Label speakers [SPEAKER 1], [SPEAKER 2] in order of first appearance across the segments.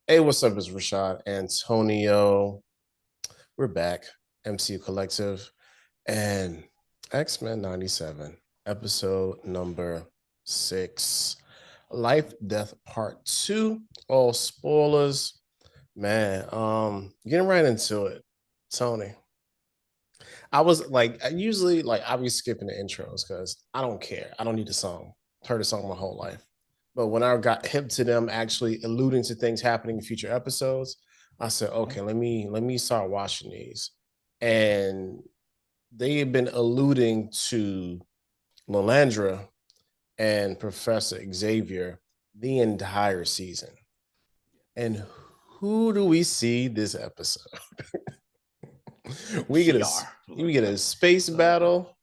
[SPEAKER 1] Hey, what's up? It's Rashad Antonio. We're back, MCU Collective, and X-Men 97, episode number 6, Life Death Part 2. All spoilers. Man, getting right into it. Tony. I was like, I usually like I'll be skipping the intros because I don't care. I don't need the song. I've heard the song my whole life. But when I got hip to them actually alluding to things happening in future episodes, I said, okay, let me start watching these. And they have been alluding to Lalandra and Professor Xavier the entire season. And who do we see this episode? we get a
[SPEAKER 2] Shiar.
[SPEAKER 1] we get a space battle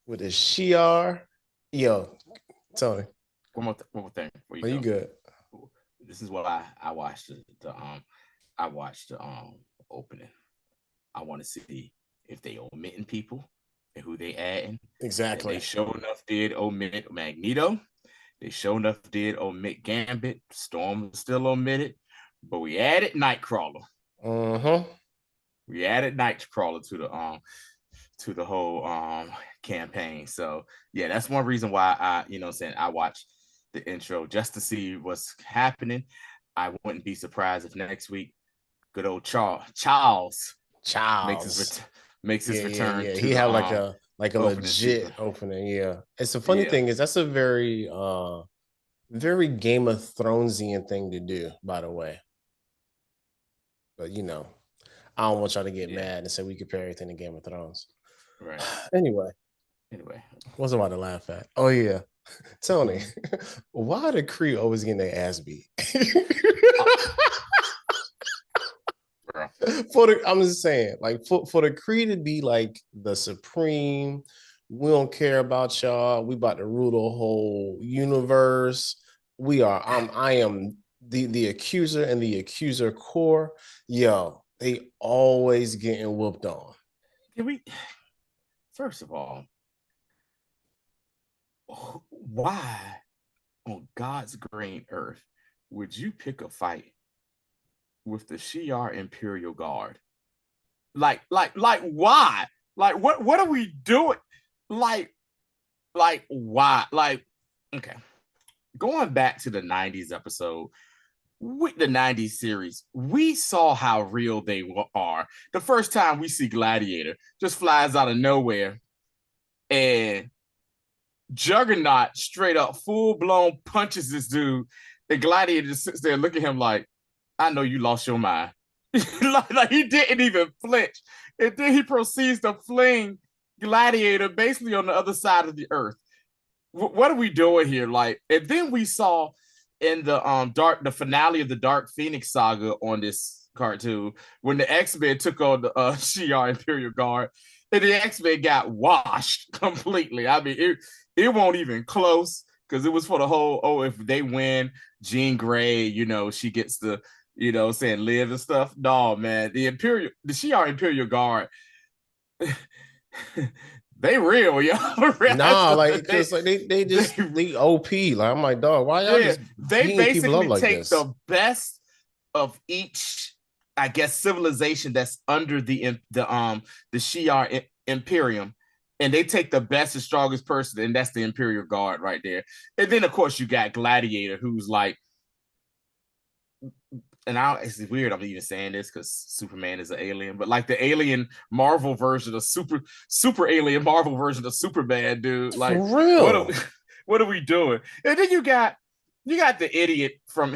[SPEAKER 1] with a Shiar. Yo, Tony,
[SPEAKER 2] One more thing before you
[SPEAKER 1] are you
[SPEAKER 2] go.
[SPEAKER 1] good?
[SPEAKER 2] This is what I watched I watched the opening. I want to see if they omitting people and who they adding. And
[SPEAKER 1] Exactly.
[SPEAKER 2] they sure enough did omit Magneto. They sure enough did omit Gambit. Storm was still omitted, but we added Nightcrawler.
[SPEAKER 1] Uh-huh.
[SPEAKER 2] We added Nightcrawler to the whole campaign. So yeah, that's one reason why I watched the intro just to see what's happening. I wouldn't be surprised if next week good old Charles makes his
[SPEAKER 1] Charles.
[SPEAKER 2] makes his
[SPEAKER 1] Yeah, yeah,
[SPEAKER 2] return
[SPEAKER 1] yeah.
[SPEAKER 2] to
[SPEAKER 1] He
[SPEAKER 2] the
[SPEAKER 1] had like a
[SPEAKER 2] opening
[SPEAKER 1] legit
[SPEAKER 2] sequence.
[SPEAKER 1] opening. Yeah. It's the funny
[SPEAKER 2] Yeah.
[SPEAKER 1] thing is that's a very Game of Thronesian thing to do, by the way. But I don't want y'all to get
[SPEAKER 2] Yeah.
[SPEAKER 1] mad and say we compare everything to Game of Thrones.
[SPEAKER 2] Right.
[SPEAKER 1] Anyway,
[SPEAKER 2] Anyway.
[SPEAKER 1] what's about to laugh at? Oh yeah. Tony, why the Kree always getting their ass beat?
[SPEAKER 2] Bro.
[SPEAKER 1] I'm just saying, like for the Kree to be like the supreme, we don't care about y'all. We about to rule the whole universe. I am the accuser and the accuser core. Yo, they always getting whooped on.
[SPEAKER 2] Can we first of all, why on God's green earth would you pick a fight with the Shi'ar Imperial Guard? Like why? Like what are we doing? Like why? Like okay. Going back to the 90s episode, with the 90s series, we saw how real they are. The first time we see Gladiator just flies out of nowhere and Juggernaut straight up full blown punches this dude. The Gladiator just sits there and look at him like, I know you lost your mind. like he didn't even flinch. And then he proceeds to fling Gladiator basically on the other side of the earth. What are we doing here? Like, and then we saw in the finale of the Dark Phoenix saga on this cartoon when the X-Men took on the Shi'ar Imperial Guard, and the X-Men got washed completely. I mean, it won't even close because it was for the whole, oh, if they win, Jean Grey, she gets the, saying live and stuff. No, man, the Shi'ar Imperial Guard, they real, yo.
[SPEAKER 1] Nah, like
[SPEAKER 2] they,
[SPEAKER 1] because like they just
[SPEAKER 2] they
[SPEAKER 1] they OP. Like I'm like, dog, why y'all
[SPEAKER 2] yeah,
[SPEAKER 1] just
[SPEAKER 2] they
[SPEAKER 1] beating people up
[SPEAKER 2] basically
[SPEAKER 1] like
[SPEAKER 2] take
[SPEAKER 1] this?
[SPEAKER 2] the best of each, I guess, civilization that's under the Shi'ar Imperium, and they take the best and strongest person, and that's the Imperial Guard right there. And then of course you got Gladiator, who's like, it's weird I'm even saying this because Superman is an alien, but like the alien Marvel version of super alien Marvel version of Superman, dude.
[SPEAKER 1] For
[SPEAKER 2] Like, what are
[SPEAKER 1] real.
[SPEAKER 2] what are we doing? And then you got the idiot from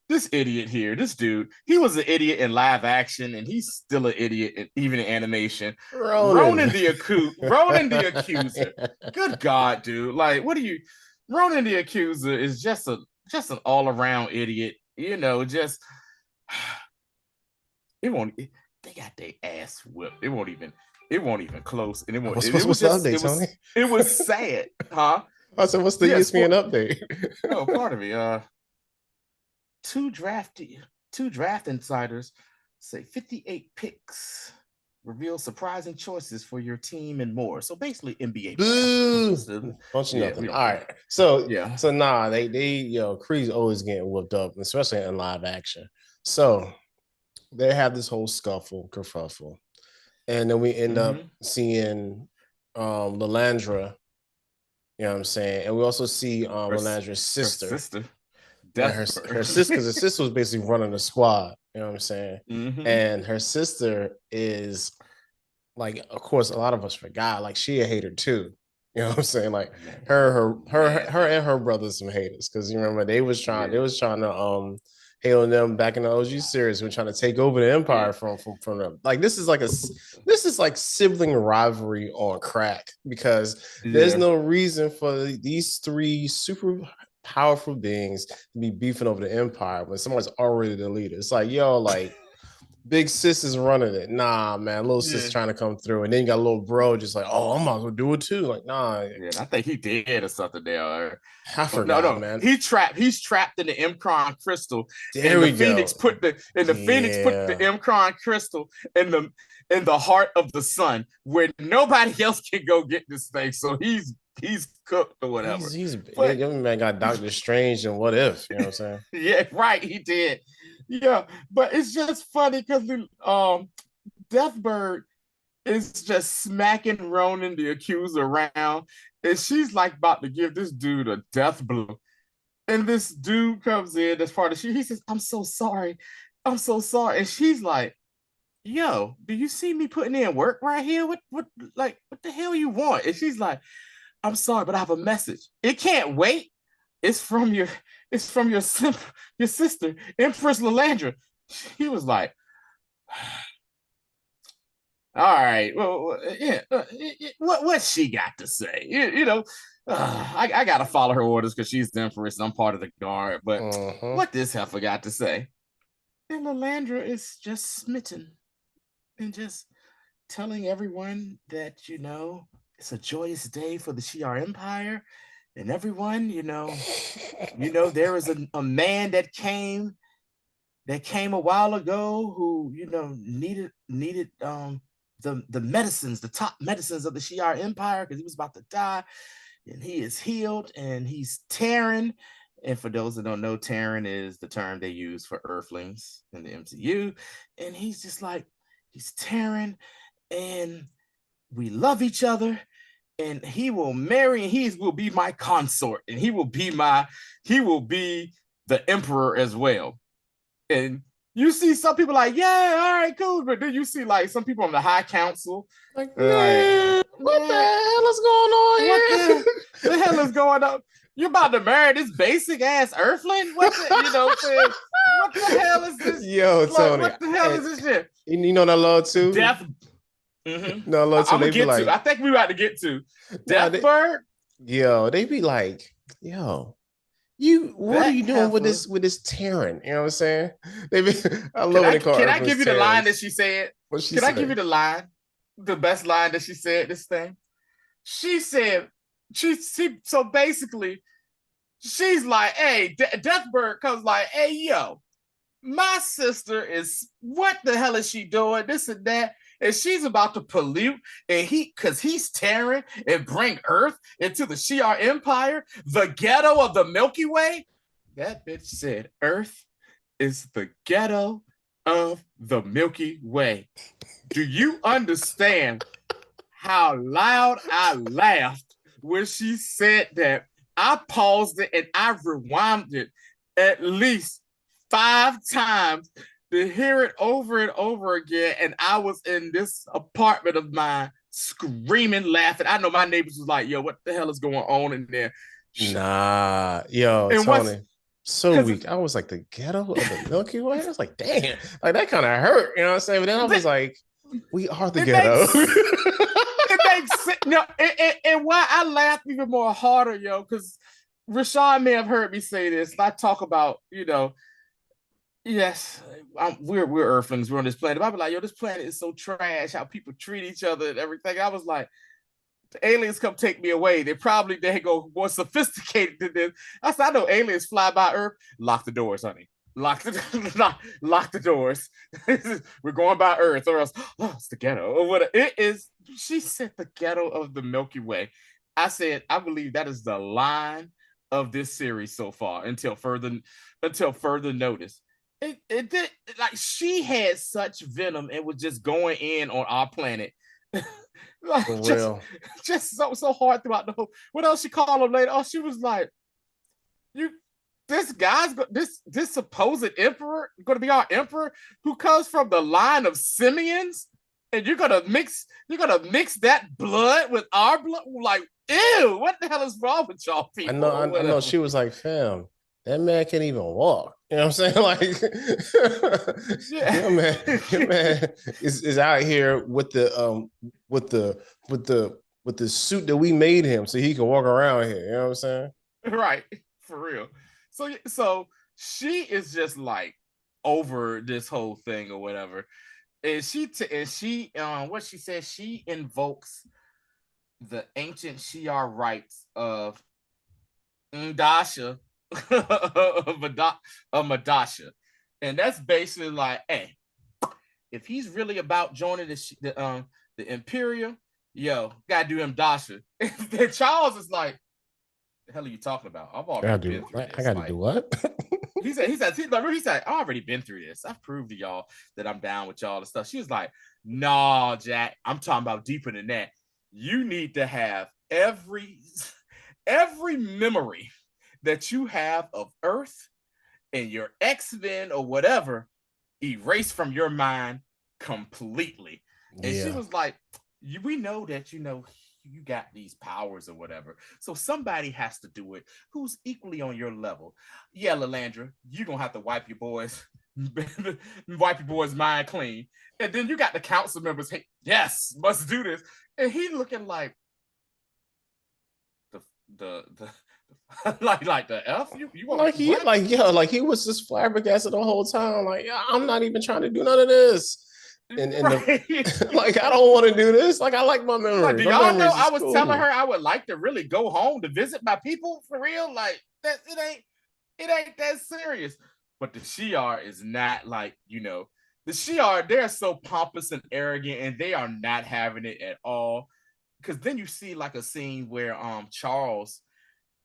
[SPEAKER 2] this idiot here, this dude. He was an idiot in live action, and he's still an idiot even in animation.
[SPEAKER 1] Ronan.
[SPEAKER 2] Ronan the Accuser. Good God, dude! Like, what are you? Ronan the Accuser is just an all around idiot. Just it won't. They got their ass whipped. It won't even close, and it won't.
[SPEAKER 1] what's,
[SPEAKER 2] It
[SPEAKER 1] what's,
[SPEAKER 2] was
[SPEAKER 1] what's the
[SPEAKER 2] just.
[SPEAKER 1] update, Tony?
[SPEAKER 2] It was sad, huh?
[SPEAKER 1] I said, what's the
[SPEAKER 2] Yeah,
[SPEAKER 1] ESPN
[SPEAKER 2] sport.
[SPEAKER 1] update?
[SPEAKER 2] Oh, pardon me. Two draft two draft insiders say 58 picks reveal surprising choices for your team and more. So basically, NBA draft.
[SPEAKER 1] Boo!
[SPEAKER 2] Just to,
[SPEAKER 1] Bunch of
[SPEAKER 2] yeah,
[SPEAKER 1] nothing. All right. So
[SPEAKER 2] yeah.
[SPEAKER 1] so nah, they Creed's always getting whooped up, especially in live action. So they have this whole kerfuffle, and then we end up
[SPEAKER 2] Mm-hmm.
[SPEAKER 1] seeing Lalandra. You know what I'm saying? And we also see
[SPEAKER 2] Her,
[SPEAKER 1] Lalandra's
[SPEAKER 2] her
[SPEAKER 1] sister.
[SPEAKER 2] sister,
[SPEAKER 1] And her sister, because
[SPEAKER 2] Deathbird.
[SPEAKER 1] her sister was basically running the squad. You know what I'm saying?
[SPEAKER 2] Mm-hmm.
[SPEAKER 1] And her sister is like, of course, a lot of us forgot. Like she a hater too. You know what I'm saying? Like her
[SPEAKER 2] Man.
[SPEAKER 1] and her brothers some haters because you remember they
[SPEAKER 2] Yeah,
[SPEAKER 1] was trying to hail them back in the OG series. We're trying to take over the
[SPEAKER 2] yeah,
[SPEAKER 1] empire from them. Like this is like sibling rivalry on crack because there's
[SPEAKER 2] yeah.
[SPEAKER 1] no reason for these three super powerful beings to be beefing over the empire when someone's already the leader. It's like yo, like big sis is running it. Nah, man, little sis
[SPEAKER 2] Yeah.
[SPEAKER 1] trying to come through, and then you got little bro just like, oh, I'm gonna go do it too. Like, nah,
[SPEAKER 2] Yeah, I think he did or something there.
[SPEAKER 1] I
[SPEAKER 2] No,
[SPEAKER 1] forgot,
[SPEAKER 2] no,
[SPEAKER 1] man.
[SPEAKER 2] he's trapped in the Mcron crystal,
[SPEAKER 1] There
[SPEAKER 2] and
[SPEAKER 1] we go.
[SPEAKER 2] the Phoenix put the
[SPEAKER 1] Yeah,
[SPEAKER 2] Mcron crystal in the heart of the sun, where nobody else can go get this thing. So he's cooked or whatever.
[SPEAKER 1] he's
[SPEAKER 2] But
[SPEAKER 1] young man got Doctor Strange and What If, you know what I'm saying?
[SPEAKER 2] yeah, right, he did. Yeah, but it's just funny because the Deathbird is just smacking Ronan the accuser around, and she's like about to give this dude a death blow. And this dude comes in that's part of she. He says, "I'm so sorry, I'm so sorry," and she's like, "Yo, do you see me putting in work right here? What the hell you want?" And she's like, "I'm sorry, but I have a message. It can't wait. It's from your it's from your sister, Empress Lalandra." He was like, all right. Well, yeah. What she got to say? I gotta follow her orders because she's the empress. And I'm part of the guard. But
[SPEAKER 1] Uh-huh.
[SPEAKER 2] what this heifer got to say? And Lalandra is just smitten and just telling everyone that it's a joyous day for the Shi'ar Empire, and everyone there is a man that came a while ago who needed the medicines, the top medicines of the Shi'ar Empire because he was about to die, and he is healed and he's Terran. And for those that don't know, Terran is the term they use for Earthlings in the MCU. And he's just like, he's Terran, and we love each other, and he will marry, and he will be my consort, and he will be the emperor as well. And you see some people like, yeah, all right, cool. But then you see like some people on the high council,
[SPEAKER 1] Like,
[SPEAKER 2] like,
[SPEAKER 1] man, what the
[SPEAKER 2] man,
[SPEAKER 1] hell is going on
[SPEAKER 2] what
[SPEAKER 1] here?
[SPEAKER 2] the hell is going on? You about to marry this basic ass earthling? What the, what I'm saying? What the hell is this?
[SPEAKER 1] Yo,
[SPEAKER 2] Like,
[SPEAKER 1] Tony,
[SPEAKER 2] what the hell
[SPEAKER 1] and
[SPEAKER 2] is this shit?
[SPEAKER 1] you know that love too.
[SPEAKER 2] Death. Mm-hmm.
[SPEAKER 1] No, love too.
[SPEAKER 2] I'm gonna
[SPEAKER 1] They be
[SPEAKER 2] get to.
[SPEAKER 1] like,
[SPEAKER 2] I think we about to get to
[SPEAKER 1] nah, they,
[SPEAKER 2] Deathbird.
[SPEAKER 1] yo, they be like, yo, what are
[SPEAKER 2] That
[SPEAKER 1] you doing
[SPEAKER 2] heifer.
[SPEAKER 1] with this Terran? You know what I'm saying? They be, I
[SPEAKER 2] Can
[SPEAKER 1] love when
[SPEAKER 2] I
[SPEAKER 1] they call
[SPEAKER 2] can I
[SPEAKER 1] Earthlings
[SPEAKER 2] give you the line that
[SPEAKER 1] Terrans.
[SPEAKER 2] she said?
[SPEAKER 1] What she
[SPEAKER 2] Can I give you
[SPEAKER 1] say?
[SPEAKER 2] the line? The best line that she said this thing? She said, so basically, she's like, hey, Deathbird comes like, hey, yo, my sister is, what the hell is she doing? This and that. And she's about to pollute, and because he's tearing and bring Earth into the Shi'ar Empire, the ghetto of the Milky Way. That bitch said, Earth is the ghetto of the Milky Way. Do you understand how loud I laughed when she said that? I paused it and I rewinded it at least 5 times to hear it over and over again. And I was in this apartment of mine screaming, laughing. I know my neighbors was like, yo, what the hell is going on in there?
[SPEAKER 1] Nah, yo,
[SPEAKER 2] And what's
[SPEAKER 1] Tony, so
[SPEAKER 2] because
[SPEAKER 1] weak. I was like the ghetto of the Milky Way. I was like, damn, like that kind of hurt. You know what I'm saying? But then I was like, we are the
[SPEAKER 2] it
[SPEAKER 1] ghetto.
[SPEAKER 2] makes it makes no, and why I laugh even more harder, yo, because Rashawn may have heard me say this. And I talk about, yes, we're Earthlings, we're on this planet. But I be like, yo, this planet is so trash. How people treat each other and everything. I was like, the aliens come take me away. They go more sophisticated than this. I said, I know aliens fly by Earth. Lock the doors, honey. Lock the doors. We're going by Earth, or else it's the ghetto or what it is. She said the ghetto of the Milky Way. I said I believe that is the line of this series so far until further notice. it did, like, she had such venom and was just going in on our planet. Like,
[SPEAKER 1] For real.
[SPEAKER 2] just so hard throughout the whole. What else she called him later? Oh, she was like, "You, this supposed emperor going to be our emperor who comes from the line of simians, and you're gonna mix that blood with our blood? Like, ew! What the hell is wrong with y'all people or
[SPEAKER 1] I know
[SPEAKER 2] whatever?"
[SPEAKER 1] she was like, fam, that man can't even walk. You know what I'm saying? Like,
[SPEAKER 2] Yeah.
[SPEAKER 1] your man is out here with with the with the with the suit that we made him so he can walk around here. You know what I'm saying?
[SPEAKER 2] Right, for real. So she is just like over this whole thing or whatever. And she what she says, she invokes the ancient Shi'ar rites of Ndasha of Madasha. And that's basically like, hey, if he's really about joining the Imperial, yo, gotta do him Dasha. And Charles is like, the hell are you talking about? I've already been through
[SPEAKER 1] I
[SPEAKER 2] this.
[SPEAKER 1] gotta do
[SPEAKER 2] Like,
[SPEAKER 1] he
[SPEAKER 2] said, I already been through this. I've proved to y'all that I'm down with y'all and stuff. She was like, nah, Jack, I'm talking about deeper than that. You need to have every memory that you have of Earth and your X-Men or whatever erased from your mind completely. And she
[SPEAKER 1] Yeah.
[SPEAKER 2] was like, we know that, you got these powers or whatever. So somebody has to do it who's equally on your level. Yeah, Lalandra, you're going to have to wipe your boys' mind clean. And then you got the council members, hey, yes, must do this. And he looking like the like the F? You want
[SPEAKER 1] Like he
[SPEAKER 2] what?
[SPEAKER 1] like yo, like he was just flabbergasted the whole time. Like, yeah, I'm not even trying to do none of this. And the
[SPEAKER 2] Right.
[SPEAKER 1] like, I don't want to do this. Like, I like my
[SPEAKER 2] Like,
[SPEAKER 1] memories.
[SPEAKER 2] do
[SPEAKER 1] My
[SPEAKER 2] y'all know
[SPEAKER 1] memories
[SPEAKER 2] I
[SPEAKER 1] is
[SPEAKER 2] was telling her
[SPEAKER 1] cool.
[SPEAKER 2] I would like to really go home to visit my people for real? Like, that it ain't that serious. But the Shi'ar is not like, the Shi'ar, they're so pompous and arrogant, and they are not having it at all. Because then you see like a scene where Charles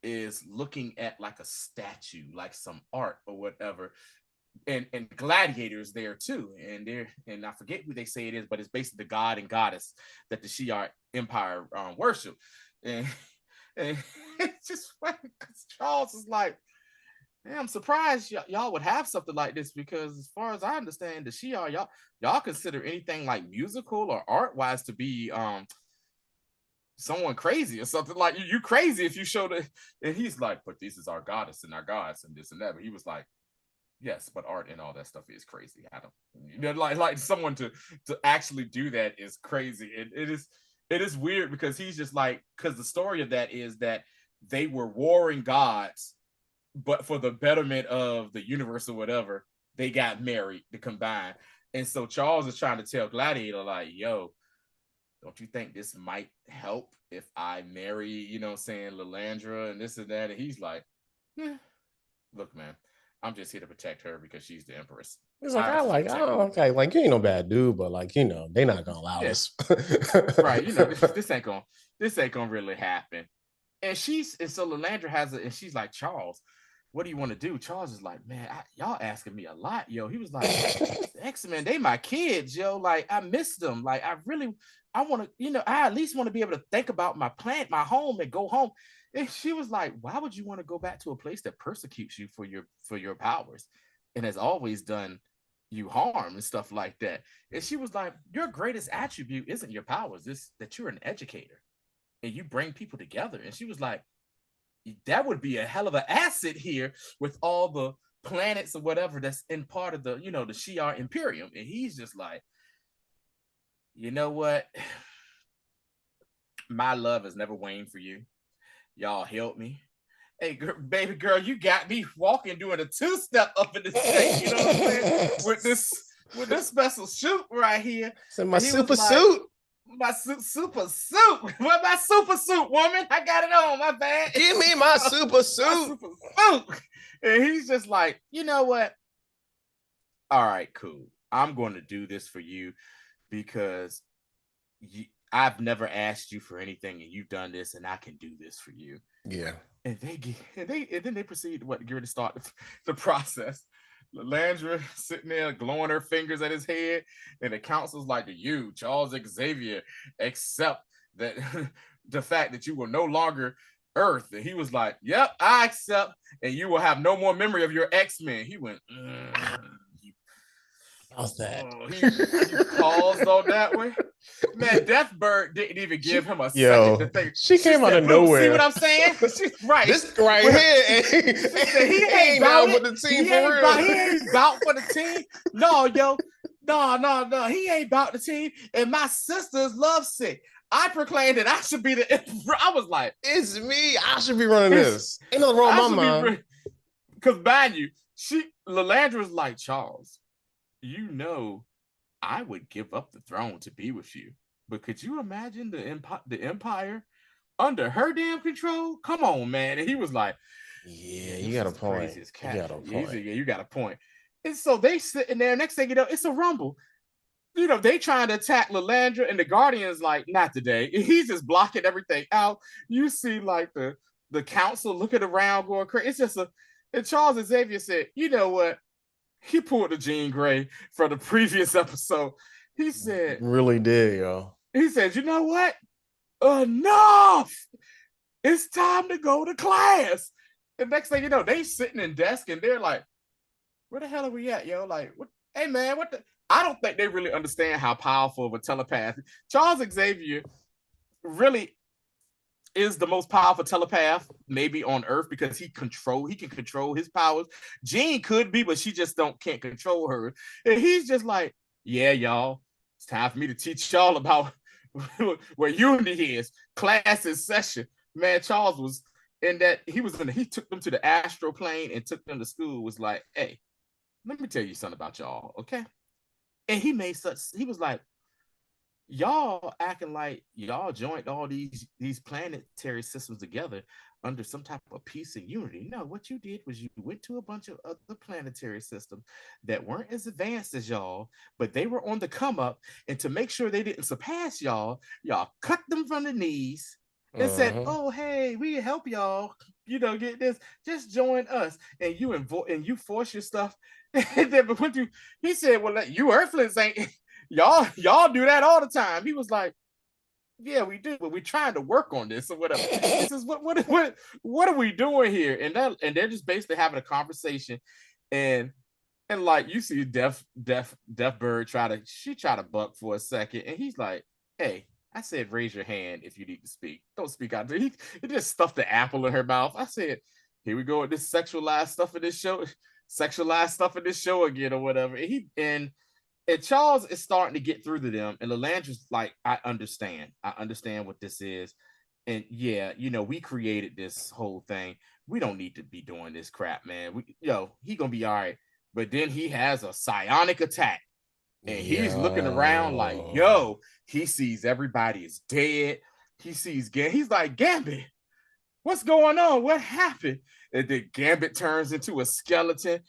[SPEAKER 2] is looking at like a statue, like some art or whatever, and gladiators there too, and I forget who they say it is, but it's basically the god and goddess that the Shi'ar Empire worship, and, and it's just funny because Charles is like, "Man, I'm surprised y'all would have something like this, because as far as I understand, the Shi'ar, y'all consider anything like musical or art wise to be someone crazy or something. Like, you crazy if you show the." And he's like, "But this is our goddess and our gods and this and that." But he was like, yes, but art and all that stuff is crazy. I don't, like someone to actually do that is crazy. It is weird because he's just like, because the story of that is that they were warring gods, but for the betterment of the universe or whatever, they got married to combine. And so Charles is trying to tell Gladiator, like, yo, don't you think this might help if I marry, Lalandra and this and that? And he's like, look, man, I'm just here to protect her because she's the empress.
[SPEAKER 1] He's like,
[SPEAKER 2] I just protect her.
[SPEAKER 1] okay, like you ain't no bad dude, but like, they not gonna allow
[SPEAKER 2] Yeah,
[SPEAKER 1] this.
[SPEAKER 2] right. This ain't gonna really happen. And so Lalandra has it, and she's like, Charles, what do you want to do? Charles is like, man, y'all asking me a lot, yo. He was like, X-Men, they my kids, yo. Like, I miss them. Like, I want to, I at least want to be able to think about my plant, my home, and go home. And she was like, why would you want to go back to a place that persecutes you for your powers and has always done you harm and stuff like that? And she was like, your greatest attribute isn't your powers, it's that you're an educator and you bring people together. And she was like, that would be a hell of an asset here with all the planets or whatever that's in part of the, the Shi'ar Imperium. And he's just like, you know what? My love has never waned for you. Y'all help me. Hey, baby girl, you got me walking, doing a two-step up in the state. You know what I'm saying? With this special suit right here.
[SPEAKER 1] So my
[SPEAKER 2] And he was
[SPEAKER 1] super
[SPEAKER 2] like,
[SPEAKER 1] suit.
[SPEAKER 2] my super suit. What my super suit, woman? I got it on. My bad.
[SPEAKER 1] Give me my super suit.
[SPEAKER 2] My super suit. And he's just like, you know what? All right, cool. I'm going to do this for you because I've never asked you for anything, and you've done this, and I can do this for you.
[SPEAKER 1] Yeah.
[SPEAKER 2] And then they proceed to get to start the process. Landra sitting there glowing her fingers at his head, and the council's like, "Do you, Charles Xavier, accept that the fact that you will no longer Earth?" And he was like, "Yep, I accept, and you will have no more memory of your X-Men." He went,
[SPEAKER 1] How's that?
[SPEAKER 2] he paused on that one. Man, Deathbird didn't even give him a second to think.
[SPEAKER 1] She came out of nowhere.
[SPEAKER 2] See what I'm saying? She's right.
[SPEAKER 1] This right here.
[SPEAKER 2] He ain't about
[SPEAKER 1] for the team for real.
[SPEAKER 2] He ain't about for the team. No, yo. No. He ain't about the team. And my sister's lovesick. I proclaimed that I should be the. I was like,
[SPEAKER 1] it's me. I should be running this. Ain't nothing wrong with my mind.
[SPEAKER 2] Because mind you, Lalandra's like, Charles, you know, I would give up the throne to be with you. But could you imagine the empire under her damn control? Come on, man. And he was like,
[SPEAKER 1] yeah, you got a point. You got a point.
[SPEAKER 2] Yeah, you got a point. And so they sitting there. Next thing you know, it's a rumble. You know, they trying to attack Lalandra, and the Guardians like, not today. And he's just blocking everything out. You see like the council looking around going crazy. It's just and Charles Xavier said, you know what? He pulled the Jean Grey from the previous episode. He said,
[SPEAKER 1] really did, yo.
[SPEAKER 2] He said, you know what? Enough! It's time to go to class. The next thing you know, they sitting in desk and they're like, where the hell are we at, yo? Like, what? Hey, man, what the? I don't think they really understand how powerful of a telepath. Charles Xavier really is the most powerful telepath maybe on Earth because he can control his powers. Jean could be, but she just can't control her. And he's just like, yeah, y'all, it's time for me to teach y'all about where unity is. Class is session. Man, Charles was in that. He took them to the astral plane and took them to school. Was like, hey, let me tell you something about y'all, okay? And he was like, y'all acting like y'all joined all these planetary systems together under some type of peace and unity. No, what you did was you went to a bunch of other planetary systems that weren't as advanced as y'all, but they were on the come up. And to make sure they didn't surpass y'all cut them from the knees and said, "Oh, hey, we help y'all. You know, get this. Just join us." And you force your stuff. And then he said, "Well, you Earthlings ain't." Y'all do that all the time. He was like, yeah, we do, but we're trying to work on this or whatever. He says, what are we doing here? And they're just basically having a conversation, and like you see Deathbird try to buck for a second, and he's like, hey, I said raise your hand if you need to speak. Don't speak out there. He just stuffed the apple in her mouth. I said, here we go with this sexualized stuff in this show again or whatever. And Charles is starting to get through to them. And Lalandra's like, I understand what this is. And yeah, you know, we created this whole thing. We don't need to be doing this crap, man. He gonna be all right. But then he has a psionic attack. And he's looking around like, he sees everybody is dead. He sees he's like, Gambit, what's going on? What happened? And then Gambit turns into a skeleton.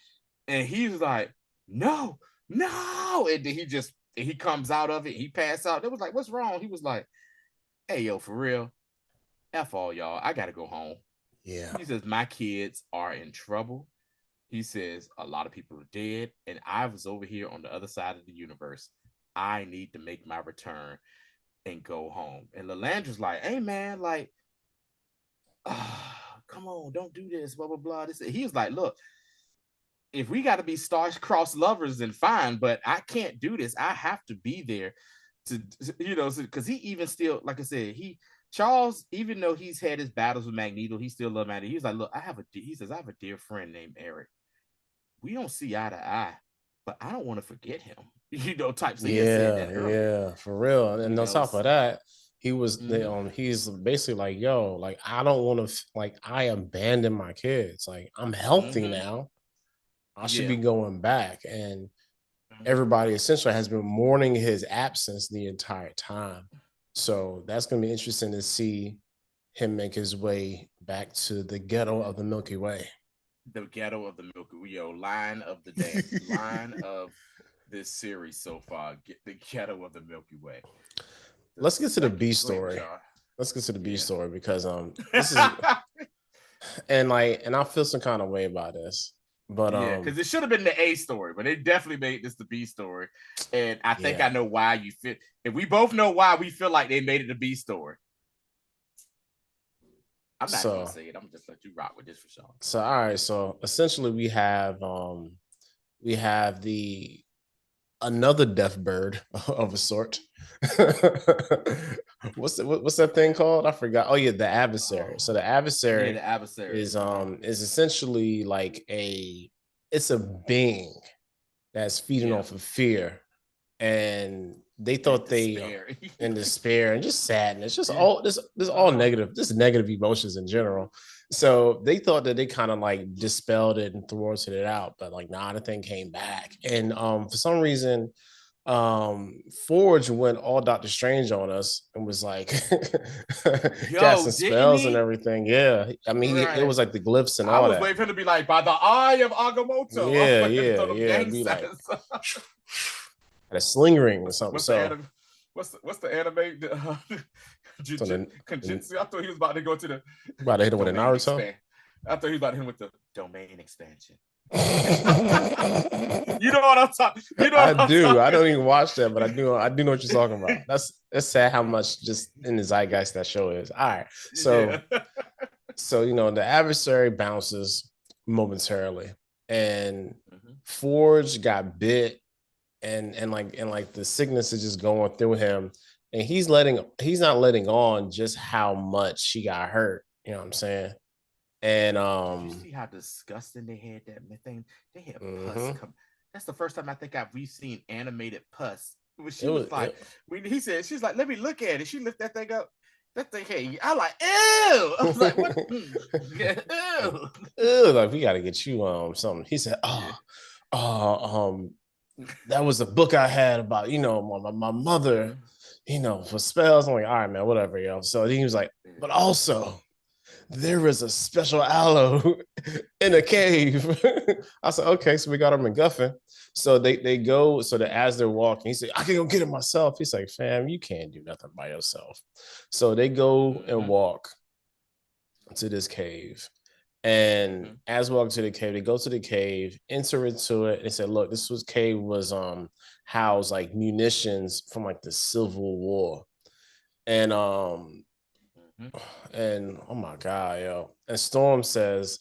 [SPEAKER 2] And he's like, no. And then he comes out of it. He passed out. It was like, what's wrong? He was like, hey, yo, for real, F all y'all. I got to go home.
[SPEAKER 1] Yeah.
[SPEAKER 2] He says, my kids are in trouble. He says, a lot of people are dead. And I was over here on the other side of the universe. I need to make my return and go home. And Lalandra's like, hey, man, like, come on, don't do this, blah, blah, blah. He was like, look, if we got to be star-crossed lovers, then fine, but I can't do this. I have to be there to because he even still, like I said, Charles, even though he's had his battles with Magneto, he still loves Magneto. He's like, look, I have a dear friend named Eric. We don't see eye to eye, but I don't want to forget him. Type thing.
[SPEAKER 1] Yeah, for real. And on top of that, he was he's basically like, yo, like, I don't want to, like, I abandoned my kids. Like, I'm healthy now. I should be going back. And everybody essentially has been mourning his absence the entire time. So that's going to be interesting to see him make his way back to the ghetto of the Milky Way.
[SPEAKER 2] The ghetto of the Milky Way, line of the day, line of this series so far. Get the ghetto of the Milky Way.
[SPEAKER 1] Let's get to the B story. Let's get to the B story because this is and I feel some kind of way about this. But
[SPEAKER 2] Yeah, because it should have been the A story, but they definitely made this the B story. And I think I
[SPEAKER 1] yeah.
[SPEAKER 2] know why you feel. If we both know why we feel like they made it the B story, I'm not even gonna
[SPEAKER 1] So
[SPEAKER 2] say it. I'm gonna just let you rock with this for sure.
[SPEAKER 1] so all right. So essentially, we have the another death bird of a sort. What's that thing called? I forgot. Oh yeah, the adversary.
[SPEAKER 2] Oh,
[SPEAKER 1] So the
[SPEAKER 2] yeah,
[SPEAKER 1] adversary
[SPEAKER 2] the adversary.
[SPEAKER 1] is essentially like it's a being that's feeding
[SPEAKER 2] Yeah,
[SPEAKER 1] off of fear, and they
[SPEAKER 2] and
[SPEAKER 1] thought they
[SPEAKER 2] despair.
[SPEAKER 1] and despair and just sadness, just
[SPEAKER 2] Yeah.
[SPEAKER 1] all this all negative, just negative emotions in general. So they thought that they kind of like dispelled it and thwarted it out, but like nah, the thing came back, and for some reason Forge went all Doctor Strange on us and was like
[SPEAKER 2] Yo,
[SPEAKER 1] casting
[SPEAKER 2] didn't
[SPEAKER 1] spells and
[SPEAKER 2] he?
[SPEAKER 1] everything. Yeah, I mean it
[SPEAKER 2] Right.
[SPEAKER 1] was like the glyphs and
[SPEAKER 2] I
[SPEAKER 1] all
[SPEAKER 2] was
[SPEAKER 1] that.
[SPEAKER 2] waiting for him to be like, by the eye of Agamotto. I was
[SPEAKER 1] Yeah,
[SPEAKER 2] waiting to
[SPEAKER 1] yeah,
[SPEAKER 2] throw them
[SPEAKER 1] yeah.
[SPEAKER 2] gang
[SPEAKER 1] Be like
[SPEAKER 2] signs.
[SPEAKER 1] had a sling ring or something.
[SPEAKER 2] What's the
[SPEAKER 1] So,
[SPEAKER 2] anime? What's the anime?
[SPEAKER 1] so then,
[SPEAKER 2] Kenjutsu. I thought he was about to go to the
[SPEAKER 1] about to hit him with a
[SPEAKER 2] domain
[SPEAKER 1] Naruto.
[SPEAKER 2] expand. I thought he was about to hit him with the domain expansion.
[SPEAKER 1] I
[SPEAKER 2] You know what I'm talking. You know what I'm
[SPEAKER 1] do. I
[SPEAKER 2] talking.
[SPEAKER 1] don't even watch that, but I do. I do know what you're talking about. That's sad how much just in the zeitgeist that show is. All right,
[SPEAKER 2] Yeah.
[SPEAKER 1] so the adversary bounces momentarily, and
[SPEAKER 2] Mm-hmm.
[SPEAKER 1] Forge got bit, and the sickness is just going through him, and he's not letting on just how much he got hurt. You know what I'm saying? And
[SPEAKER 2] Did you see how disgusting they had that thing? They had pus
[SPEAKER 1] mhm.
[SPEAKER 2] come. That's the first time I think we've seen animated pus. When
[SPEAKER 1] it
[SPEAKER 2] she
[SPEAKER 1] was
[SPEAKER 2] was like,
[SPEAKER 1] it,
[SPEAKER 2] when he said, she's like, let me look at it. She lift that thing up. That thing, hey, I like, ew. I was like, what? Ew.
[SPEAKER 1] Ugh, like we got to get you something. He said,
[SPEAKER 2] Yeah.
[SPEAKER 1] um, that was a book I had about my mother,
[SPEAKER 2] Mm-hmm.
[SPEAKER 1] for spells. I'm like, all right, man, whatever, So he was like,
[SPEAKER 2] Yeah.
[SPEAKER 1] but also there is a special aloe in a cave. I said, okay, so we got our MacGuffin. So they go, so that as they're walking, he said, I can go get it myself. He's like, fam, you can't do nothing by yourself. So they go and
[SPEAKER 2] Mm-hmm.
[SPEAKER 1] walk to this cave. And
[SPEAKER 2] Mm-hmm.
[SPEAKER 1] as we walk to the cave, they go to the cave, enter into it. They said, look, cave was housed like munitions from like the Civil War. And
[SPEAKER 2] Mm-hmm.
[SPEAKER 1] and oh my god, yo. And Storm says,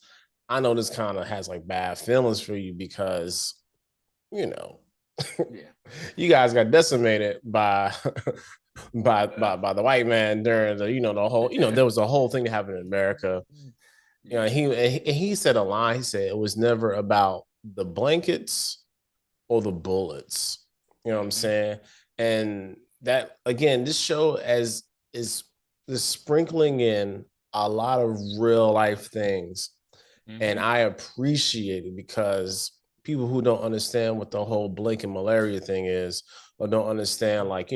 [SPEAKER 1] I know this kind of has like bad feelings for you because you know
[SPEAKER 2] Yeah.
[SPEAKER 1] you guys got decimated by by the white man during the whole there was a whole thing that happened in America.
[SPEAKER 2] Yeah.
[SPEAKER 1] He said a line. He said it was never about the blankets or the bullets. You know what I'm
[SPEAKER 2] Mm-hmm.
[SPEAKER 1] saying? And that again, this show as is sprinkling in a lot of real life things, and
[SPEAKER 2] Mm-hmm.
[SPEAKER 1] I appreciate it because people who don't understand what the whole blanket malaria thing is, or don't understand like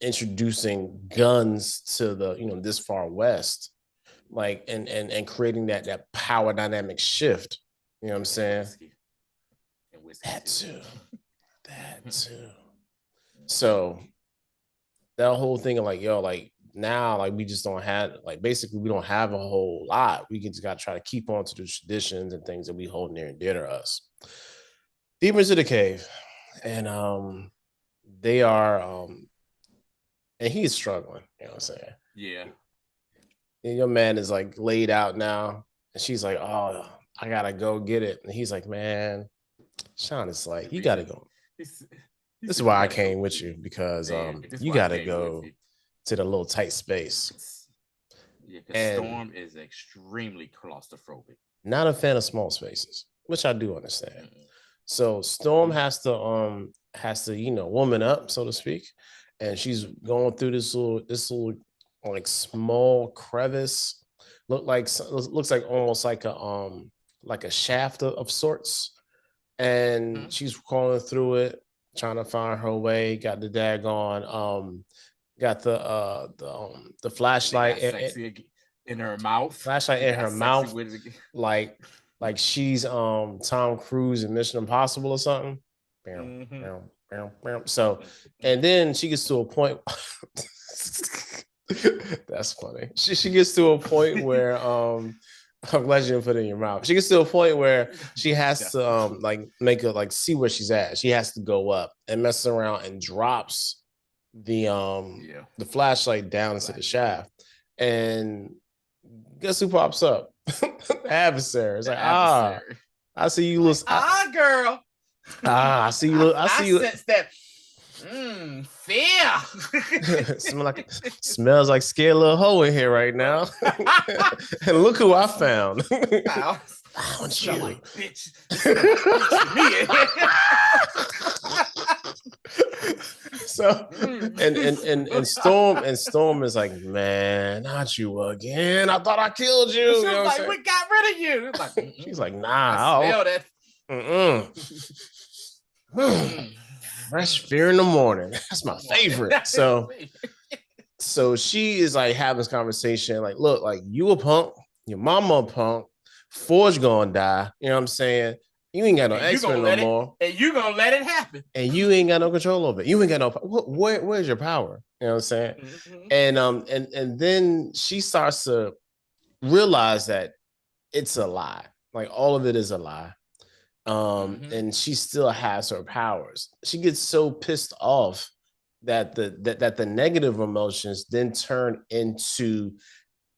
[SPEAKER 1] introducing guns to the this far west, like and creating that power dynamic shift. You know what I'm
[SPEAKER 2] And
[SPEAKER 1] saying?
[SPEAKER 2] whiskey. And whiskey
[SPEAKER 1] That
[SPEAKER 2] too.
[SPEAKER 1] too. That too. So that whole thing of like, yo, like now, like we just don't have like basically we don't have a whole lot. We just gotta try to keep on to the traditions and things that we hold near and dear to us. Deep into the cave. And they are and he's struggling, you know what I'm saying?
[SPEAKER 2] Yeah.
[SPEAKER 1] And your man is like laid out now. And she's like, oh, I gotta go get it. And he's like, man, Sean is like,
[SPEAKER 2] The
[SPEAKER 1] you gotta
[SPEAKER 2] reason
[SPEAKER 1] go.
[SPEAKER 2] he, he
[SPEAKER 1] This is
[SPEAKER 2] said you
[SPEAKER 1] why I
[SPEAKER 2] gotta
[SPEAKER 1] came
[SPEAKER 2] go.
[SPEAKER 1] with you because
[SPEAKER 2] Yeah, this is
[SPEAKER 1] you
[SPEAKER 2] why I
[SPEAKER 1] gotta
[SPEAKER 2] came with
[SPEAKER 1] go
[SPEAKER 2] you.
[SPEAKER 1] to the little tight space.
[SPEAKER 2] Yeah, because
[SPEAKER 1] And
[SPEAKER 2] Storm is extremely claustrophobic.
[SPEAKER 1] not a fan of small spaces, which I do understand.
[SPEAKER 2] Mm-hmm.
[SPEAKER 1] So Storm has to woman up, so to speak, and she's going through this little like small crevice. Looks like almost like a shaft of sorts, and
[SPEAKER 2] Mm-hmm.
[SPEAKER 1] she's crawling through it, trying to find her way. Got the daggone got the
[SPEAKER 2] And it
[SPEAKER 1] flashlight
[SPEAKER 2] got sexy in her mouth.
[SPEAKER 1] flashlight
[SPEAKER 2] It
[SPEAKER 1] in
[SPEAKER 2] got
[SPEAKER 1] her
[SPEAKER 2] sexy
[SPEAKER 1] mouth,
[SPEAKER 2] with it again.
[SPEAKER 1] like she's Tom Cruise in Mission Impossible or something.
[SPEAKER 2] Mm-hmm.
[SPEAKER 1] So, and then she gets to a point. That's funny. She gets to a point where I'm glad you didn't put it in your mouth. She gets to a point where she has to
[SPEAKER 2] Yeah.
[SPEAKER 1] like make her like see where she's at. She has to go up and mess around and drops
[SPEAKER 2] Yeah.
[SPEAKER 1] the flashlight down into the shaft. And guess who pops up? The adversary. It's
[SPEAKER 2] The
[SPEAKER 1] like,
[SPEAKER 2] adversary.
[SPEAKER 1] I see you
[SPEAKER 2] Like,
[SPEAKER 1] little
[SPEAKER 2] girl.
[SPEAKER 1] I see you I see you
[SPEAKER 2] sense that fear.
[SPEAKER 1] smells like scared little hoe in here right now. And look who I found.
[SPEAKER 2] I
[SPEAKER 1] Found
[SPEAKER 2] smell
[SPEAKER 1] you.
[SPEAKER 2] like bitch.
[SPEAKER 1] So and Storm is like, man, not you again. I thought I killed you.
[SPEAKER 2] She
[SPEAKER 1] You know
[SPEAKER 2] was
[SPEAKER 1] what I'm
[SPEAKER 2] like,
[SPEAKER 1] saying?
[SPEAKER 2] we got rid of you. Like,
[SPEAKER 1] She's like,
[SPEAKER 2] I
[SPEAKER 1] nah.
[SPEAKER 2] smell that.
[SPEAKER 1] Fresh fear in the morning. That's my favorite. So she is like having this conversation, like, look, like you a punk, your mama a punk, Forge gonna die. You know what I'm saying? You ain't got no X-Men no more.
[SPEAKER 2] And you gonna let it happen.
[SPEAKER 1] And you ain't got no control over it. You ain't got no where's your power? You know what I'm saying?
[SPEAKER 2] Mm-hmm.
[SPEAKER 1] And then she starts to realize that it's a lie. Like all of it is a lie. And she still has her powers. She gets so pissed off that the negative emotions then turn into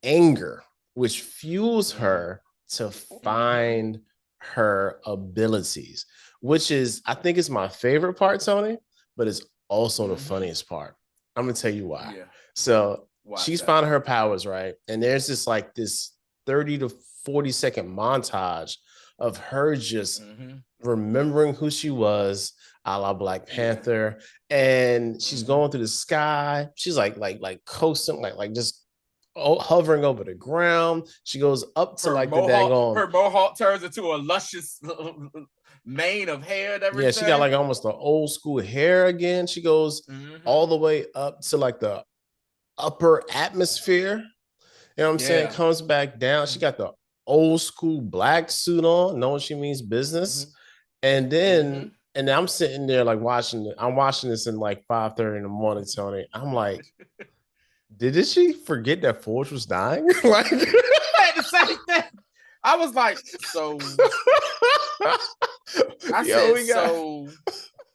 [SPEAKER 1] anger, which fuels her to find her abilities, which is, I think, is my favorite part, Tony, but it's also the funniest part. I'm gonna tell you why.
[SPEAKER 2] Yeah.
[SPEAKER 1] So she's found her powers, right? And there's this 30 to 40-second montage of her just remembering who she was, a la Black Panther, and she's going through the sky. She's like coasting, like just hovering over the ground. She goes up to her
[SPEAKER 2] mohawk turns into a luscious mane of hair and everything.
[SPEAKER 1] Yeah, she got like almost the old school hair again. She goes all the way up to like the upper atmosphere. You know what I'm saying? Comes back down. She got the old school black suit on, knowing she means business. And then and I'm sitting there like watching it. I'm watching this in like 5:30 in the morning, Tony. I'm like, did she forget that Forge was dying? Like
[SPEAKER 2] the same thing. I was like, so so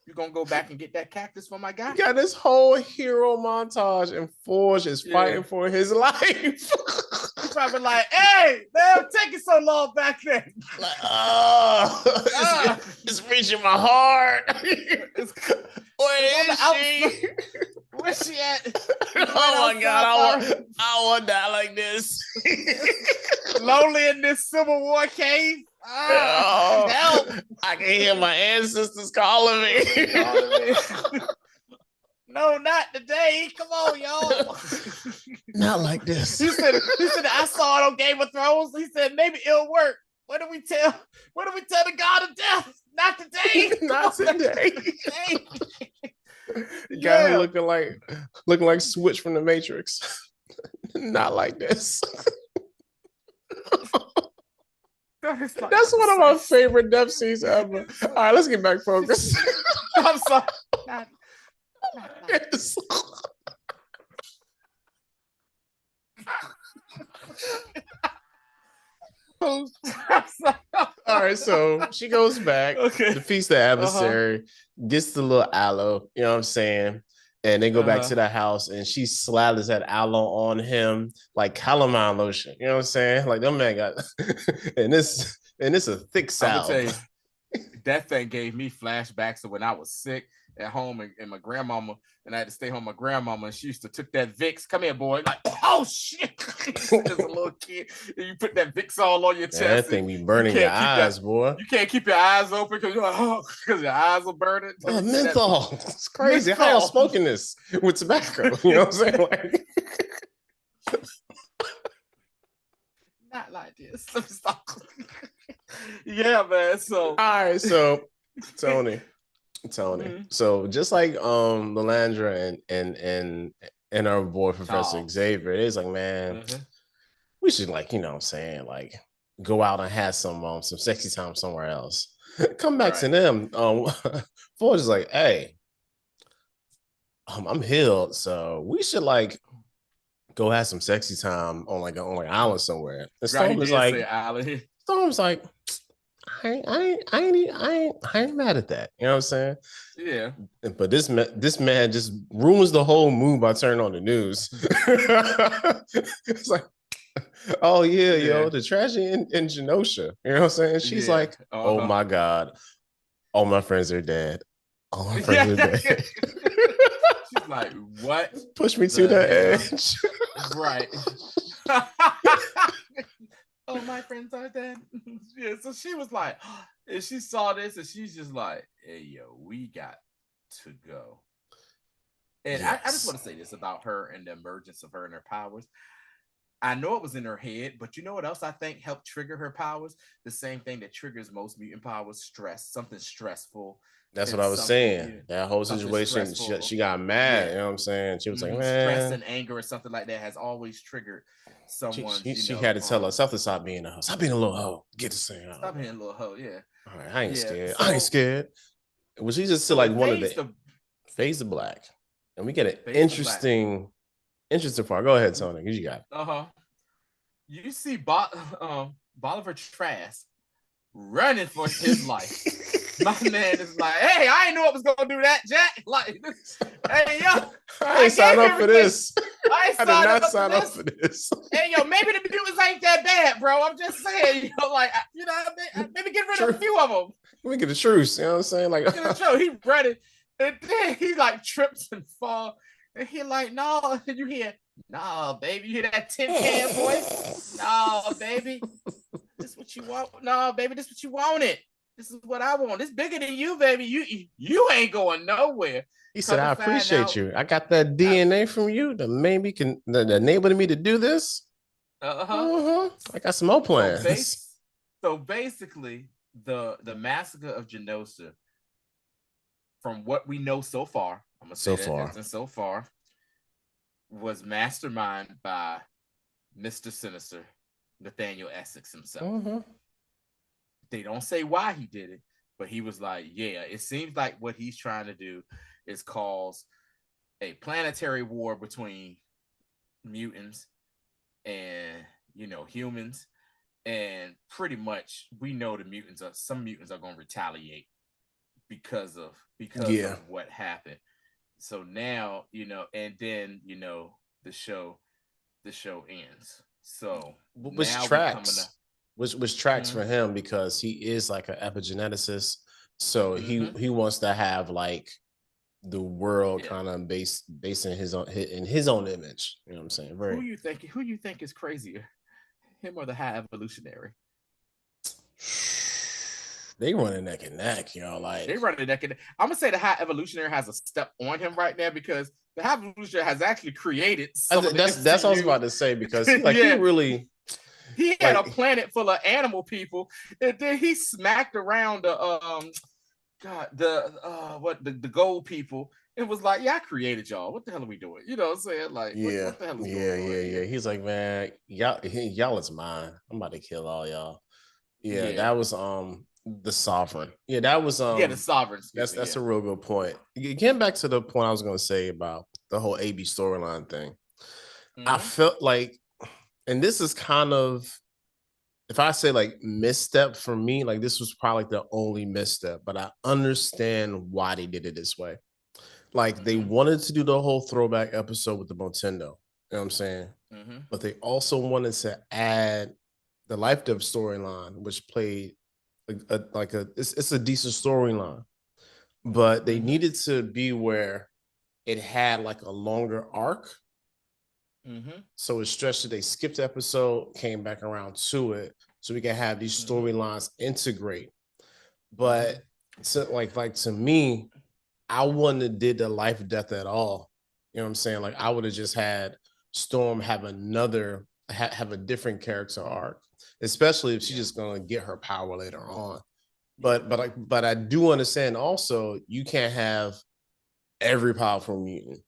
[SPEAKER 2] you gonna go back and get that cactus for my guy?
[SPEAKER 1] You got this whole hero montage, and Forge is fighting for his life.
[SPEAKER 2] He's probably like, hey, damn, taking so long back there.
[SPEAKER 1] Like, it's reaching my heart. Where is she?
[SPEAKER 2] Where's she at?
[SPEAKER 1] Oh my God, I want to die like this.
[SPEAKER 2] Lonely in this Civil War cave. Help!
[SPEAKER 1] I can hear my ancestors calling me.
[SPEAKER 2] No, not today. Come on, y'all.
[SPEAKER 1] Not like this.
[SPEAKER 2] He said, I saw it on Game of Thrones. He said, maybe it'll work. What do we tell the God of Death? Not today.
[SPEAKER 1] Not today. Got her looking like Switch from the Matrix. Not like this. That's one of my favorite death scenes ever. All right, let's get back focused.
[SPEAKER 2] I'm sorry.
[SPEAKER 1] Yes. All right, so she goes back, defeats the adversary, gets the little aloe, you know what I'm saying? And they go back to the house, and she slathers that aloe on him like calamine lotion. You know what I'm saying? Like, them man got, and it's a thick salve.
[SPEAKER 2] I'm gonna tell you, that thing gave me flashbacks of when I was sick at home and my grandmama, and I had to stay home with my grandmama, and she used to took that Vicks. Come here, boy. Like, oh shit. As a little kid, and you put that Vicks all on your chest.
[SPEAKER 1] That thing be burning your eyes, boy.
[SPEAKER 2] You can't keep your eyes open because you're like, oh, because your eyes are burning.
[SPEAKER 1] Menthol. It's crazy. How y'all smoking this with tobacco? You know what I'm saying? Like,
[SPEAKER 2] not like this. Yeah, man. So
[SPEAKER 1] all right, so Tony. So just like Lalandra and our boy Professor Xavier, it is like, man, we should, like, you know what I'm saying, like, go out and have some sexy time somewhere else. Come back to them. Forge is like, hey, I'm healed, so we should like go have some sexy time on like an island somewhere. And
[SPEAKER 2] Right, he
[SPEAKER 1] Storm is
[SPEAKER 2] did
[SPEAKER 1] like,
[SPEAKER 2] say Allen.
[SPEAKER 1] Storm's like, I ain't mad at that. You know what I'm saying?
[SPEAKER 2] Yeah.
[SPEAKER 1] But this man just ruins the whole mood by turning on the news. It's like, oh yeah, yo, the tragedy in Genosha. You know what I'm saying? She's
[SPEAKER 2] Yeah.
[SPEAKER 1] like, oh my God, all my friends are dead. All my friends are dead.
[SPEAKER 2] She's like, what
[SPEAKER 1] Push me to
[SPEAKER 2] the
[SPEAKER 1] the
[SPEAKER 2] hell?
[SPEAKER 1] edge.
[SPEAKER 2] Right. Oh, my friends are dead. Yeah, so she was like, and she saw this and she's just like, hey, yo, we got to go. And
[SPEAKER 1] Yes.
[SPEAKER 2] I just want to say this about her and the emergence of her and her powers. I know it was in her head, but you know what else I think helped trigger her powers? The same thing that triggers most mutant powers: stress, something stressful.
[SPEAKER 1] That's what
[SPEAKER 2] And
[SPEAKER 1] I was
[SPEAKER 2] something,
[SPEAKER 1] saying. That whole
[SPEAKER 2] something
[SPEAKER 1] situation,
[SPEAKER 2] stressful.
[SPEAKER 1] she got mad.
[SPEAKER 2] Yeah.
[SPEAKER 1] You know what I'm saying? She was like,
[SPEAKER 2] Stress
[SPEAKER 1] man.
[SPEAKER 2] and anger or something like that has always triggered someone's,
[SPEAKER 1] She had to tell herself to stop being a hoe. Stop being a little hoe. Get to saying,
[SPEAKER 2] stop being a little hoe. Yeah.
[SPEAKER 1] all right, I ain't
[SPEAKER 2] Yeah.
[SPEAKER 1] scared. I ain't
[SPEAKER 2] So
[SPEAKER 1] scared. Well, she just
[SPEAKER 2] so
[SPEAKER 1] like
[SPEAKER 2] it
[SPEAKER 1] one of the
[SPEAKER 2] fades to
[SPEAKER 1] phase of black. And we get an
[SPEAKER 2] fades to black.
[SPEAKER 1] interesting part. Go ahead, Tony. You got it.
[SPEAKER 2] Uh-huh. You see Bolivar Trask running for his life. My man is like, hey, I ain't know I was gonna do that, Jack. Like, hey, yo,
[SPEAKER 1] I ain't signed up for this.
[SPEAKER 2] I
[SPEAKER 1] did not sign up for this.
[SPEAKER 2] Hey, yo, maybe the mutants ain't that bad, bro. I'm just saying, you know, like, you know, maybe get rid of a few of them.
[SPEAKER 1] Let me get a truce. You know what I'm saying? Like,
[SPEAKER 2] get a truce. He running, and then he like trips and fall, and he like, no, and you hear, no, baby, you hear that tin can voice? No, baby, this is what you want. No, baby, this is what you wanted. This is what I want. It's bigger than you, baby. You ain't going nowhere.
[SPEAKER 1] He said, I appreciate you. I got that DNA from you that maybe can that enabled me to do this. I got some more plans.
[SPEAKER 2] So basically, the massacre of Genosha, from what we know so far, I'm gonna say so far, was masterminded by Mr. Sinister, Nathaniel Essex himself. They don't say why he did it, but he was like, yeah, it seems like what he's trying to do is cause a planetary war between mutants and, you know, humans. And pretty much we know some mutants are going to retaliate because of what happened. So now, you know, and then, you know, the show ends. So
[SPEAKER 1] which tracks for him because he is like an epigeneticist. So he wants to have like the world kind of based in his own image. You know what I'm saying?
[SPEAKER 2] Who you think is crazier, him or the high evolutionary?
[SPEAKER 1] They running neck and neck, you know. Like
[SPEAKER 2] they running neck and neck. I'm gonna say the high evolutionary has a step on him right now because the high evolutionary has actually created.
[SPEAKER 1] That's what I was about to say because he really.
[SPEAKER 2] He had a planet full of animal people, and then he smacked around the the gold people. It was like, yeah, I created y'all. What the hell are we doing? You know what I'm saying? Like, what the hell is going on?
[SPEAKER 1] Yeah. He's like, man, y'all is mine. I'm about to kill all y'all. Yeah, that was the sovereign. Yeah, that was
[SPEAKER 2] the sovereign.
[SPEAKER 1] That's a real good point. Getting back to the point I was gonna say about the whole AB storyline thing. I felt like, and this is kind of, if I say like misstep for me, like this was probably the only misstep, but I understand why they did it this way. Like they wanted to do the whole throwback episode with the Nintendo, you know what I'm saying? But they also wanted to add the Lifedeath storyline, which played it's a decent storyline, but they needed to be where it had like a longer arc. So it stretched it. They skipped the episode, came back around to it, so we can have these storylines integrate. But to me, I wouldn't have did the Lifedeath at all. You know what I'm saying? Like I would have just had Storm have have a different character arc, especially if she's just gonna get her power later on. But I do understand also you can't have every powerful mutant.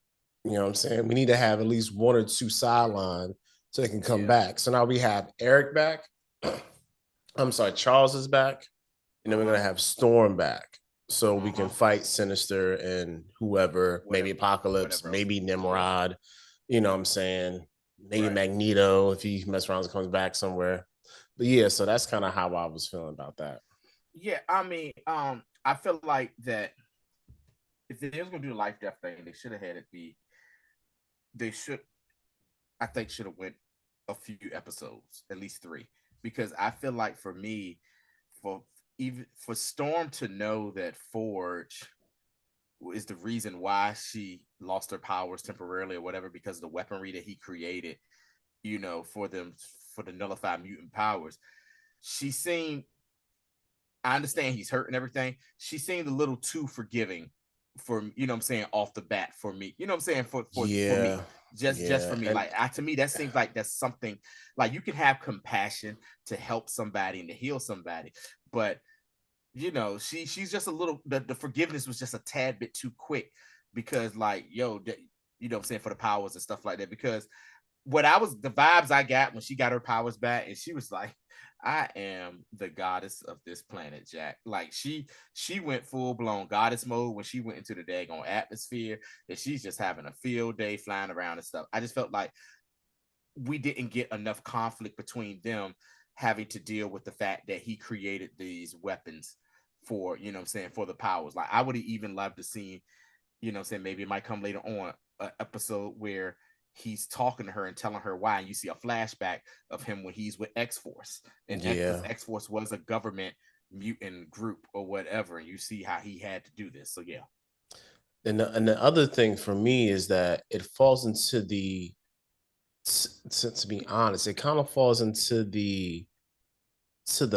[SPEAKER 1] You know what I'm saying? We need to have at least one or two sideline so they can come back. So now we have Eric back. I'm sorry, Charles is back. And then we're gonna have Storm back. So we can fight Sinister and whoever, maybe Apocalypse, maybe Nimrod. You know what I'm saying? maybe Magneto if he mess around and comes back somewhere. But yeah, so that's kind of how I was feeling about that.
[SPEAKER 2] Yeah, I mean, I feel like that if they was gonna do the life death thing, they should have had it be. They should, I think, should have went a few episodes, at least 3, because I feel like for me, for even for Storm to know that Forge is the reason why she lost her powers temporarily or whatever, because of the weaponry that he created, for them, for the nullified mutant powers. She seemed, I understand he's hurt and everything. She seemed a little too forgiving for, what I'm saying, off the bat for me. You know what I'm saying? For me.
[SPEAKER 1] Yeah,
[SPEAKER 2] Just
[SPEAKER 1] yeah,
[SPEAKER 2] for me.
[SPEAKER 1] and
[SPEAKER 2] Like to me, that seems like that's something like you can have compassion to help somebody and to heal somebody. But she's just a little, the forgiveness was just a tad bit too quick, because like, what I'm saying, for the powers and stuff like that. Because the vibes I got when she got her powers back, and she was like, I am the goddess of this planet, Jack. Like she went full blown goddess mode when she went into the daggone atmosphere, and she's just having a field day flying around and stuff. I just felt like we didn't get enough conflict between them having to deal with the fact that he created these weapons for, what I'm saying, for the powers. Like I would have even loved to see, what I'm saying, maybe it might come later on, an episode where he's talking to her and telling her why. And you see a flashback of him when he's with X-Force. And
[SPEAKER 1] yeah.
[SPEAKER 2] X-Force was a government mutant group or whatever. And you see how he had to do this. So yeah.
[SPEAKER 1] And the other thing for me is that it falls into to be honest, it kind of falls into the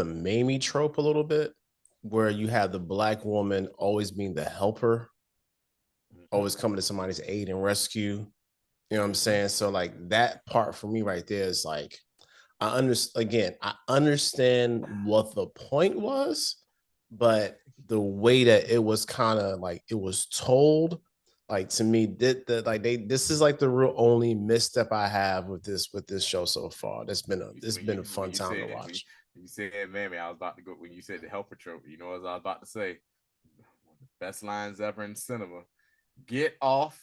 [SPEAKER 1] Mamie trope a little bit, where you have the black woman always being the helper,
[SPEAKER 2] Mm-hmm.
[SPEAKER 1] always coming to somebody's aid and rescue. You know what I'm
[SPEAKER 2] Mm-hmm.
[SPEAKER 1] saying? So like that part for me right there is like, I understand what the point was, but the way that it was kind of like it was told, like to me, this is like the real only misstep I have with this show so far. It's been a
[SPEAKER 2] When
[SPEAKER 1] fun
[SPEAKER 2] you
[SPEAKER 1] time to
[SPEAKER 2] said
[SPEAKER 1] watch.
[SPEAKER 2] when you said Mammy, I was about to go, when you said the helper trope. You know what I was about to say? One of the best lines ever in cinema. Get off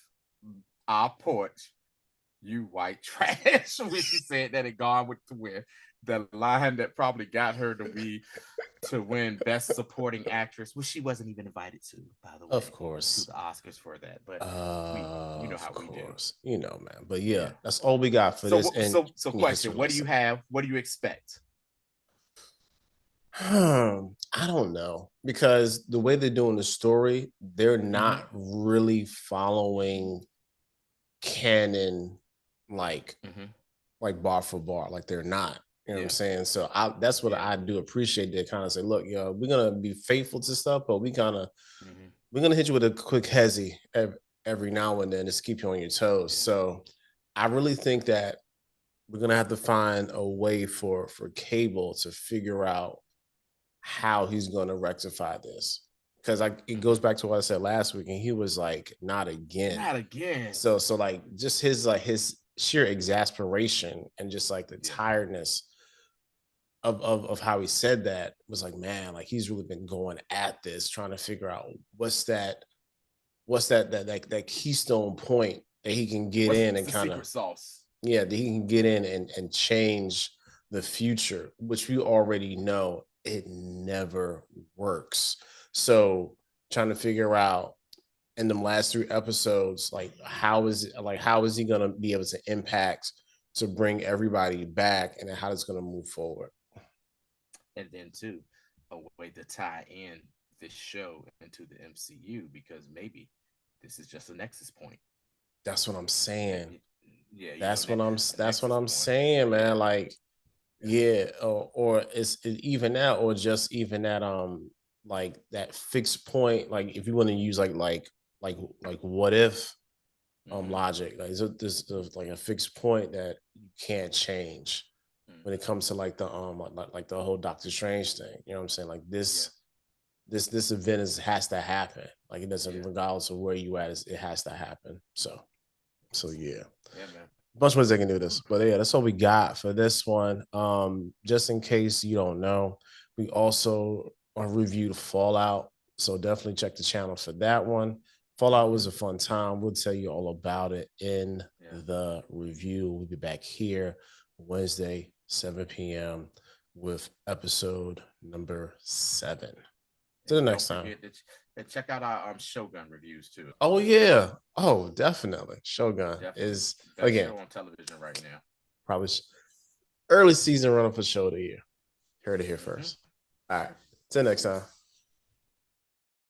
[SPEAKER 2] our porch, you white trash. When she said that, it gone with the win. The line that probably got her to win Best Supporting Actress, which she wasn't even invited to, by the
[SPEAKER 1] Of
[SPEAKER 2] way, to
[SPEAKER 1] course.
[SPEAKER 2] the Oscars for that. But you know
[SPEAKER 1] Of
[SPEAKER 2] how we do.
[SPEAKER 1] course. You know, man. But yeah,
[SPEAKER 2] Yeah.
[SPEAKER 1] that's all we got for this. And
[SPEAKER 2] So
[SPEAKER 1] yeah, it's
[SPEAKER 2] question:
[SPEAKER 1] really
[SPEAKER 2] what do you
[SPEAKER 1] sad.
[SPEAKER 2] have? What do you expect?
[SPEAKER 1] I don't know, because the way they're doing the story, they're
[SPEAKER 2] Mm-hmm.
[SPEAKER 1] not really following canon, like
[SPEAKER 2] Mm-hmm.
[SPEAKER 1] bar for bar. Like they're not. You know what I'm
[SPEAKER 2] Yeah.
[SPEAKER 1] saying? So that's what
[SPEAKER 2] Yeah.
[SPEAKER 1] I do appreciate. They kind of say, look, yo, we're gonna be faithful to stuff, but
[SPEAKER 2] Mm-hmm.
[SPEAKER 1] we're gonna hit you with a quick hezzy every now and then, just keep you on your toes.
[SPEAKER 2] Yeah.
[SPEAKER 1] So I really think that we're gonna have to find a way for Cable to figure out how he's gonna rectify this. Because it
[SPEAKER 2] Mm-hmm.
[SPEAKER 1] goes back to what I said last week, and he was like, not again.
[SPEAKER 2] Not again.
[SPEAKER 1] So like just his sheer exasperation and just like the
[SPEAKER 2] Yeah.
[SPEAKER 1] tiredness of how he said that was like, man, like he's really been going at this, trying to figure out what's that keystone point that he can get in
[SPEAKER 2] What's
[SPEAKER 1] and
[SPEAKER 2] the
[SPEAKER 1] kind of,
[SPEAKER 2] secret sauce?
[SPEAKER 1] yeah, that he can get in and change the future, which we already know it never works. So trying to figure out in them last 3 episodes, like how is he gonna be able to impact to bring everybody back, and then how it's gonna move forward.
[SPEAKER 2] And then too, a way to tie in this show into the MCU, because maybe this is just a nexus point.
[SPEAKER 1] That's what I'm saying.
[SPEAKER 2] Yeah, a
[SPEAKER 1] That's what
[SPEAKER 2] nexus
[SPEAKER 1] I'm
[SPEAKER 2] point.
[SPEAKER 1] saying,
[SPEAKER 2] Yeah,
[SPEAKER 1] man. Like,
[SPEAKER 2] yeah.
[SPEAKER 1] yeah, or it's even that, or just even that, like that fixed point. Like if you want to use like what if
[SPEAKER 2] Mm-hmm.
[SPEAKER 1] logic, like this is like a fixed point that you can't change when it
[SPEAKER 2] Mm-hmm.
[SPEAKER 1] comes to like the like the whole Doctor Strange thing. You know what I'm saying? Like
[SPEAKER 2] Yeah,
[SPEAKER 1] this event has to happen. Like it doesn't,
[SPEAKER 2] yeah.
[SPEAKER 1] regardless of where you at, it has to happen. So yeah.
[SPEAKER 2] Yeah, man.
[SPEAKER 1] Bunch of ways they can do this. But yeah, that's all we got for this one. Just in case you don't know, we also reviewed Fallout. So definitely check the channel for that one. Fallout was a fun time. We'll tell you all about it in
[SPEAKER 2] Yeah.
[SPEAKER 1] the review. We'll be back here Wednesday, 7 p.m. with episode number 7. Till the next time.
[SPEAKER 2] To check out our Shogun reviews too.
[SPEAKER 1] Oh yeah. Oh, definitely. Shogun is
[SPEAKER 2] best
[SPEAKER 1] again
[SPEAKER 2] show on television right now.
[SPEAKER 1] probably early season run up for show of the year. Heard it here first. All right. Till next time.